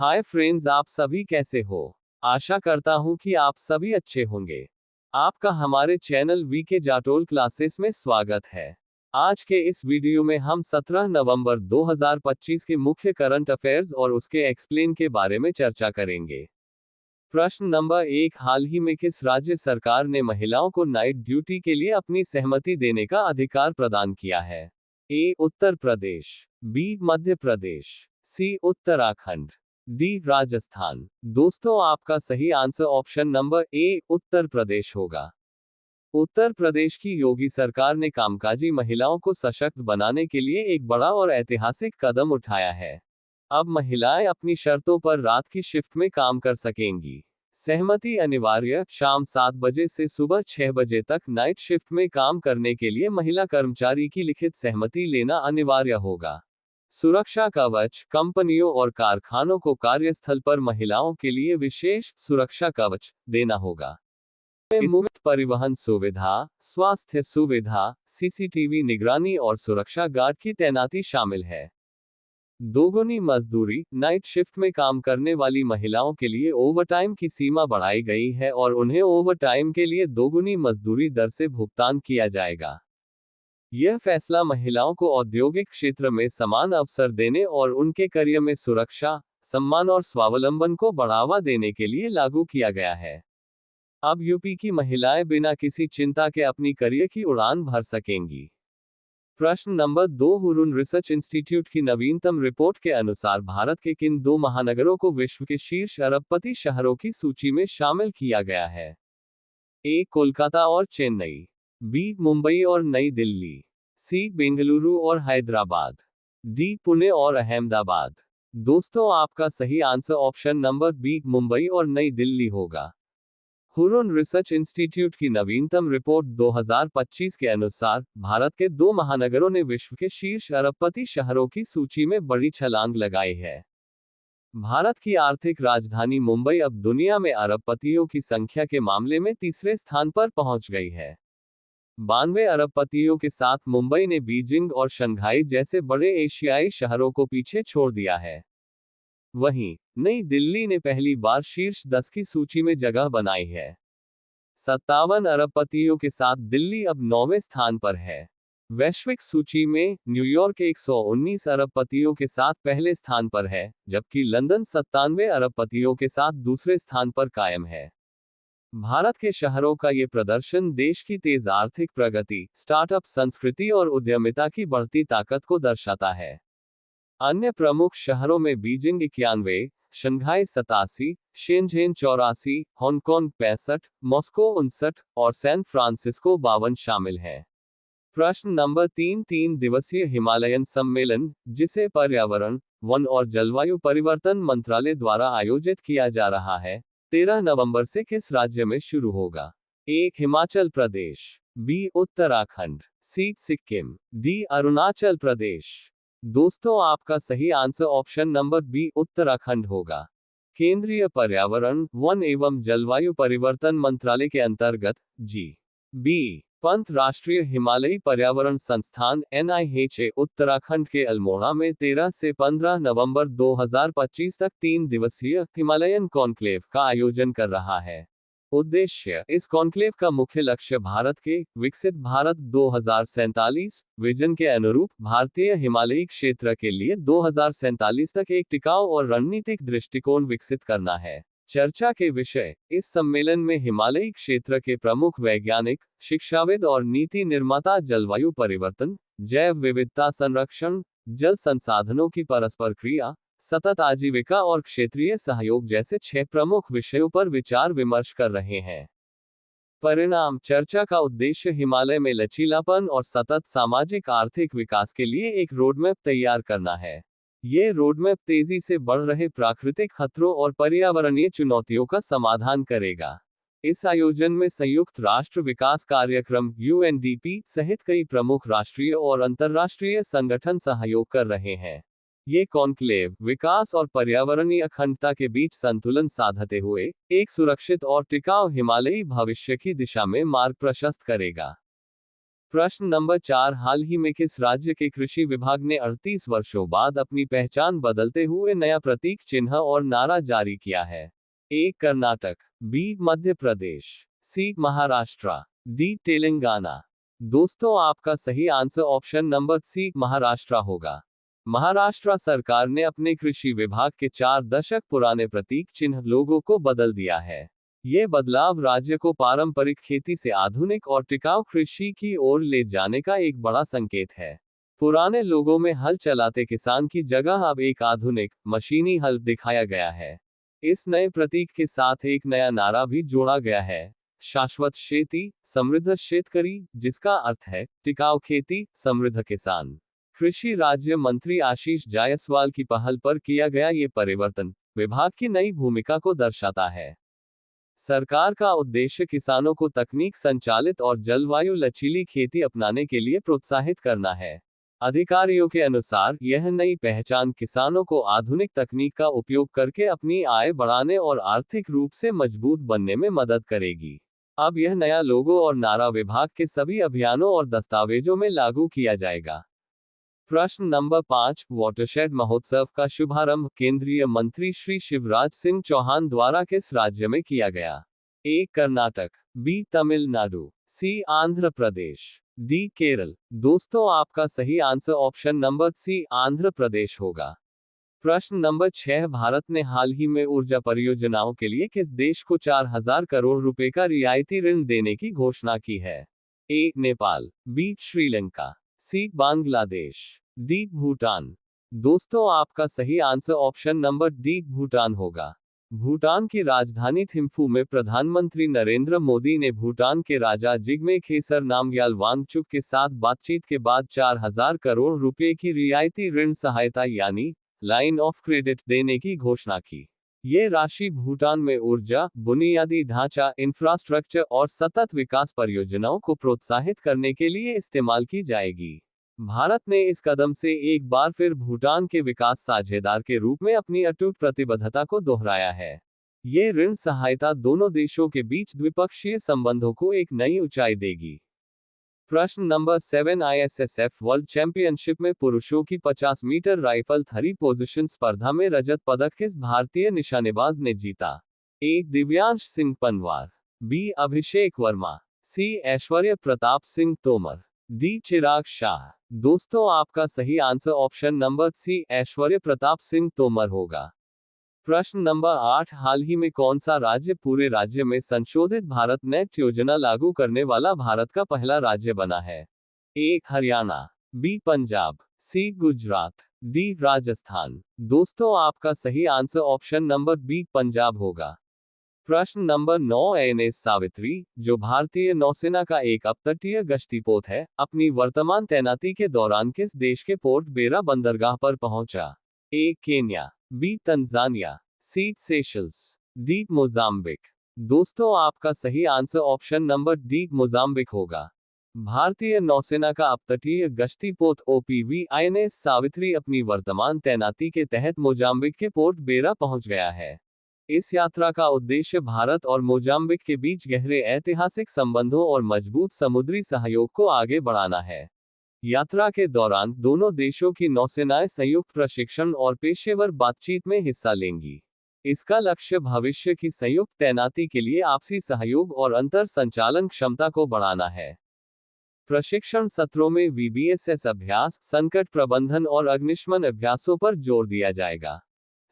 Hi friends, आप सभी कैसे हो। आशा करता हूँ कि आप सभी अच्छे होंगे। आपका हमारे चैनल वीके जाटोल क्लासेस में स्वागत है। आज के इस वीडियो में हम 17 नवंबर 2025 के मुख्य करंट अफेयर्स और उसके एक्सप्लेन के बारे में चर्चा करेंगे। प्रश्न नंबर 1, हाल ही में किस राज्य सरकार ने महिलाओं को नाइट ड्यूटी के लिए अपनी सहमति देने का अधिकार प्रदान किया है? ए, उत्तर प्रदेश। बी, मध्य प्रदेश। सी, उत्तराखंड। डी, राजस्थान। दोस्तों, आपका सही answer option number A, Uttar Pradesh होगा। उत्तर प्रदेश की योगी सरकार ने कामकाजी महिलाओं को सशक्त बनाने के लिए एक बड़ा और ऐतिहासिक कदम उठाया है। अब महिलाएं अपनी शर्तों पर रात की शिफ्ट में काम कर सकेंगी। सहमति अनिवार्य, शाम 7 बजे से सुबह 6 बजे तक नाइट शिफ्ट में काम करने के लिए महिला कर्मचारी की लिखित सहमति लेना अनिवार्य होगा। सुरक्षा कवच, कंपनियों और कारखानों को कार्यस्थल पर महिलाओं के लिए विशेष सुरक्षा कवच देना होगा। इसमें मुफ्त परिवहन सुविधा, स्वास्थ्य सुविधा, सीसीटीवी निगरानी और सुरक्षा गार्ड की तैनाती शामिल है। दोगुनी मजदूरी, नाइट शिफ्ट में काम करने वाली महिलाओं के लिए ओवरटाइम की सीमा बढ़ाई गई है और उन्हें ओवरटाइम के लिए दोगुनी मजदूरी दर से भुगतान किया जाएगा। यह फैसला महिलाओं को औद्योगिक क्षेत्र में समान अवसर देने और उनके करियर में सुरक्षा, सम्मान और स्वावलंबन को बढ़ावा देने के लिए लागू किया गया है। अब यूपी की महिलाएं बिना किसी चिंता के अपनी करियर की उड़ान भर सकेंगी। प्रश्न नंबर 2, हुरुन रिसर्च इंस्टीट्यूट की नवीनतम रिपोर्ट के अनुसार भारत के किन 2 महानगरों को विश्व के शीर्ष अरबपति शहरों की सूची में शामिल किया गया है? ए, कोलकाता और चेन्नई। बी, मुंबई और नई दिल्ली। सी, बेंगलुरु और हैदराबाद। डी, पुणे और अहमदाबाद। दोस्तों, आपका सही answer option number B, Mumbai और नई दिल्ली होगा। हुरुन रिसर्च इंस्टीट्यूट की नवीनतम रिपोर्ट 2025 के अनुसार भारत के 2 महानगरों ने विश्व के शीर्ष अरबपति शहरों की सूची में बड़ी छलांग लगाई है। भारत की आर्थिक राजधानी मुंबई अब दुनिया में अरबपतियों की संख्या के मामले में तीसरे स्थान पर पहुंच गई है। 92 अरबपतियों के साथ मुंबई ने बीजिंग और शंघाई जैसे बड़े एशियाई शहरों को पीछे छोड़ दिया है। वहीं नई दिल्ली ने पहली बार शीर्ष 10 की सूची में जगह बनाई है। 57 अरबपतियों के साथ दिल्ली अब 9वें स्थान पर है। वैश्विक सूची में न्यूयॉर्क 119 अरबपतियों के साथ पहले स्थान पर है, जबकि लंदन 97 अरबपतियों के साथ दूसरे स्थान पर कायम है। भारत के शहरों का ये प्रदर्शन देश की तेज आर्थिक प्रगति, स्टार्टअप संस्कृति और उद्यमिता की बढ़ती ताकत को दर्शाता है। अन्य प्रमुख शहरों में Beijing 91, Shanghai 87, Shenzhen 84, Hong Kong 65, Moscow 59 और सैन फ्रांसिस्को 52 शामिल हैं। प्रश्न नंबर 3, 3 दिवसीय हिमालयन सम्मेलन, जिसे पर्यावरण, वन और जलवायु परिवर्तन मंत्रालय द्वारा आयोजित किया जा रहा है, 13 नवंबर से किस राज्य में शुरू होगा? A, Himachal Pradesh. B, Uttarakhand. C, Sikkim. D, Arunachal Pradesh. दोस्तों, आपका सही answer option number B, Uttarakhand होगा। केंद्रीय पर्यावरण, वन एवं जलवायु परिवर्तन मंत्रालय के अंतर्गत जी.बी. पंत राष्ट्रीय हिमालयी पर्यावरण संस्थान NIHA उत्तराखंड के अल्मोड़ा में 13 से 15 नवंबर 2025 तक 3 दिवसीय हिमालयन कॉन्क्लेव का आयोजन कर रहा है। उद्देश्य, इस कॉन्क्लेव का मुख्य लक्ष्य भारत के विकसित भारत 2047 विजन के अनुरूप भारतीय हिमालयी क्षेत्र के लिए 2047 तक एक टिकाऊ और रणनीतिक दृष्टिकोण विकसित करना है। चर्चा के विषय, इस सम्मेलन में हिमालयी क्षेत्र के प्रमुख वैज्ञानिक, शिक्षाविद और नीति निर्माता जलवायु परिवर्तन, जैव विविधता संरक्षण, जल संसाधनों की परस्पर क्रिया, सतत आजीविका और क्षेत्रीय सहयोग जैसे 6 प्रमुख विषयों पर विचार विमर्श कर रहे हैं। परिणाम, चर्चा का उद्देश्य हिमालय में लचीलापन और सतत सामाजिक आर्थिक विकास के लिए एक रोडमैप तैयार करना है। ये रोडमैप तेजी से बढ़ रहे प्राकृतिक खतरों और पर्यावरणीय चुनौतियों का समाधान करेगा। इस आयोजन में संयुक्त राष्ट्र विकास कार्यक्रम UNDP सहित कई प्रमुख राष्ट्रीय और अंतर्राष्ट्रीय संगठन सहयोग कर रहे हैं। ये कॉन्क्लेव विकास और पर्यावरणीय अखंडता के बीच संतुलन साधते हुए एक सुरक्षित और टिकाऊ हिमालयी भविष्य की दिशा में मार्ग प्रशस्त करेगा। प्रश्न नंबर 4, हाल ही में किस राज्य के कृषि विभाग ने 38 वर्षों बाद अपनी पहचान बदलते हुए नया प्रतीक चिन्ह और नारा जारी किया है? A Karnataka, B Madhya Pradesh, C Maharashtra, D Telangana. दोस्तों आपका सही answer option number C Maharashtra होगा। महाराष्ट्र सरकार ने अपने कृषि विभाग के 4 दशक पुराने प्रतीक चिन्ह लोगो को बदल दिया है। ये बदलाव राज्य को पारंपरिक खेती से आधुनिक और टिकाऊ कृषि की ओर ले जाने का एक बड़ा संकेत है। पुराने लोगों में हल चलाते किसान की जगह अब एक आधुनिक, मशीनी हल दिखाया गया है। इस नए प्रतीक के साथ एक नया नारा भी जोड़ा गया है, शाश्वत खेती, समृद्ध शेतकरी, जिसका अर्थ है टिकाऊ खेती, समृद्ध किसान। कृषि राज्य मंत्री आशीष जायसवाल की पहल पर किया गया ये परिवर्तन विभाग की नई भूमिका को दर्शाता है। सरकार का उद्देश्य किसानों को तकनीक संचालित और जलवायु लचीली खेती अपनाने के लिए प्रोत्साहित करना है। अधिकारियों के अनुसार यह नई पहचान किसानों को आधुनिक तकनीक का उपयोग करके अपनी आय बढ़ाने और आर्थिक रूप से मजबूत बनने में मदद करेगी। अब यह नया लोगो और नारा विभाग के सभी अभियानों और दस्तावेजों में लागू किया जाएगा। प्रश्न नंबर 5, वाटरशेड महोत्सव का शुभारंभ केंद्रीय मंत्री श्री शिवराज सिंह चौहान द्वारा किस राज्य में किया गया? A Karnataka, B Tamil Nadu, C Andhra Pradesh, D Kerala. दोस्तों आपका सही answer option number C Andhra Pradesh होगा। प्रश्न नंबर 6, भारत ने हाल ही में ऊर्जा परियोजनाओं के लिए किस देश को 4000 करोड़ रुपए का रियायती ऋण देने की घोषणा की है? ए नेपाल, बी श्रीलंका, सी बांग्लादेश, डी भूटान। दोस्तों आपका सही answer option number D Bhutan होगा। भूटान की राजधानी थिम्फू में प्रधानमंत्री नरेंद्र मोदी ने भूटान के राजा जिग्मे खेसर नामग्याल वांगचुक के साथ बातचीत के बाद 4000 करोड़ रुपए की रियायती ऋण सहायता यानी लाइन ऑफ क्रेडिट देने की घोषणा की। ये राशि भूटान में ऊर्जा, बुनियादी ढांचा, इंफ्रास्ट्रक्चर और सतत विकास परियोजनाओं को प्रोत्साहित करने के लिए इस्तेमाल की जाएगी। भारत ने इस कदम से एक बार फिर भूटान के विकास साझेदार के रूप में अपनी अटूट प्रतिबद्धता को दोहराया है। ये ऋण सहायता दोनों देशों के बीच द्विपक्षीय संबंधों को एक नई ऊंचाई देगी। प्रश्न नंबर 7, आईएसएसएफ वर्ल्ड चैंपियनशिप में पुरुषों की 50 मीटर राइफल थ्री पोजीशन स्पर्धा में रजत पदक किस भारतीय निशानेबाज ने जीता? ए दिव्यांश सिंह पनवार, बी अभिषेक वर्मा, सी ऐश्वर्य प्रताप सिंह तोमर, डी चिराग शाह। दोस्तों आपका सही आंसर ऑप्शन नंबर सी ऐश्वर्य प्रताप सिंह तोमर होगा। प्रश्न नंबर 8, हाल ही में कौन सा राज्य पूरे राज्य में संशोधित भारत नेट योजना लागू करने वाला भारत का पहला राज्य बना है? A Haryana, B Punjab, C Gujarat, D Rajasthan. दोस्तों आपका सही answer option number B Punjab होगा। प्रश्न नंबर 9, एएनएस सावित्री, जो भारतीय नौसेना का एक अपतटीय गश्तीपोत है, अपनी वर्तमान तैनाती के दौरान किस देश के पोर्ट बेरा बंदरगाह पर पहुंचा? ए केन्या, बी तंजानिया, सी सेशल्स, डी मोजाम्बिक। दोस्तों आपका सही answer option number D Mozambique होगा। भारतीय नौसेना का अपतटीय गश्तीपोत ओपीवी आईएनएस सावित्री अपनी वर्तमान तैनाती के तहत मोजाम्बिक के पोर्ट बेरा पहुंच गया है। इस यात्रा का उद्देश्य भारत और मोजाम्बिक के बीच गहरे ऐतिहासिक संबंधों और मजबूत समुद्री सहयोग को आगे बढ़ाना है। यात्रा के दौरान दोनों देशों की नौसेनाएं संयुक्त प्रशिक्षण और पेशेवर बातचीत में हिस्सा लेंगी। इसका लक्ष्य भविष्य की संयुक्त तैनाती के लिए आपसी सहयोग और अंतर संचालन क्षमता को बढ़ाना है। प्रशिक्षण सत्रों में वीबीएसएस अभ्यास, संकट प्रबंधन और अग्निशमन अभ्यासों पर जोर दिया जाएगा।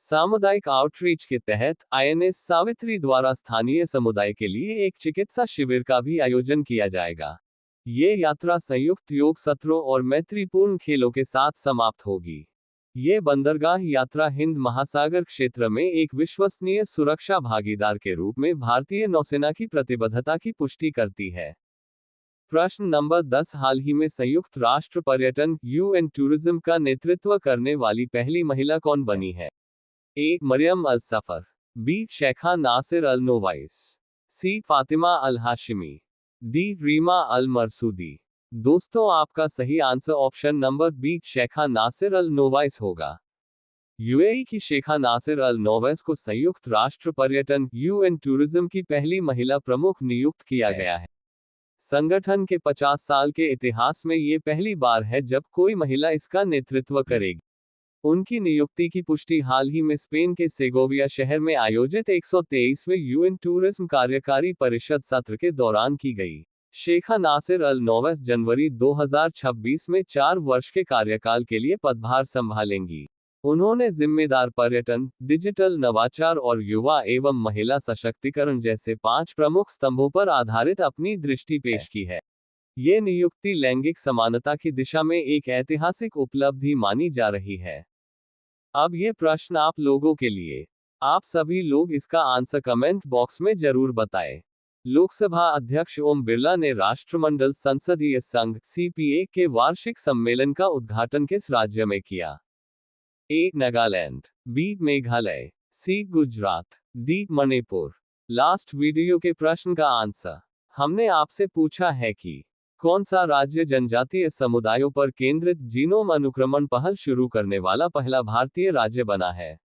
सामुदायिक आउटरीच के तहत आईएनएस सावित्री द्वारा स्थानीय समुदाय के लिए एक चिकित्सा शिविर का भी आयोजन किया जाएगा। ये यात्रा संयुक्त योग सत्रों और मैत्रीपूर्ण खेलों के साथ समाप्त होगी। ये बंदरगाह यात्रा हिंद महासागर क्षेत्र में एक विश्वसनीय सुरक्षा भागीदार के रूप में भारतीय नौसेना की प्रतिबद्धता की पुष्टि करती है। प्रश्न नंबर 10, हाल ही में संयुक्त राष्ट्र पर्यटन यूएन टूरिज्म का नेतृत्व करने वाली पहली महिला कौन बनी है? A Mariam Al Safar, B Sheikha Nasser Al Nowais, C Fatima Al Hashimi, D Reema Al Marsoodi. दोस्तों आपका सही answer option number B Sheikha Nasser Al Nowais होगा। यूएई की शेखा नासिर अल नोवाइस को संयुक्त राष्ट्र पर्यटन यूएन टूरिज्म की पहली महिला प्रमुख नियुक्त किया गया है। संगठन के 50 साल के इतिहास में ये पहली बार है जब कोई महिला इसका नेतृत्व करेगी। उनकी नियुक्ति की पुष्टि हाल ही में स्पेन के सेगोविया शहर में आयोजित 123वें यूएन टूरिज्म कार्यकारी परिषद सत्र के दौरान की गई। शेखा नासिर अल नोवेस जनवरी 2026 में 4 वर्ष के कार्यकाल के लिए पदभार संभालेंगी। उन्होंने जिम्मेदार पर्यटन, डिजिटल नवाचार और युवा एवं महिला सशक्तिकरण जैसे 5 प्रमुख स्तंभों पर आधारित अपनी दृष्टि पेश की है। ये नियुक्ति लैंगिक समानता की दिशा में एक ऐतिहासिक उपलब्धि मानी जा रही है। अब ये प्रश्न आप लोगों के लिए। आप सभी लोग इसका आंसर कमेंट बॉक्स में जरूर बताएं। लोकसभा अध्यक्ष ओम बिरला ने राष्ट्रमंडल संसदीय संघ सीपीए के वार्षिक सम्मेलन का उद्घाटन किस राज्य में किया? A. Nagaland, B. Meghalaya, C. Gujarat, D. Manipur. Last video के प्रश्न का आंसर हमने आपसे पूछा है कि कौन सा राज्य जनजातीय समुदायों पर केंद्रित जीनोम अनुक्रमण पहल शुरू करने वाला पहला भारतीय राज्य बना है?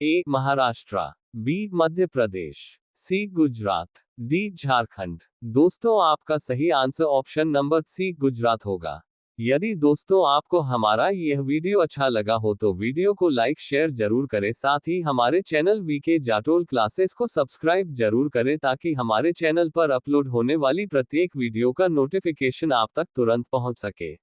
A. Maharashtra, B. Madhya Pradesh, C. Gujarat, D. Jharkhand. दोस्तों आपका सही answer option number C Gujarat होगा। यदि दोस्तों आपको हमारा यह वीडियो अच्छा लगा हो तो वीडियो को लाइक शेयर जरूर करें, साथ ही हमारे चैनल वीके जाटोल क्लासेस को सब्सक्राइब जरूर करें ताकि हमारे चैनल पर अपलोड होने वाली प्रत्येक वीडियो का नोटिफिकेशन आप तक तुरंत पहुंच सके।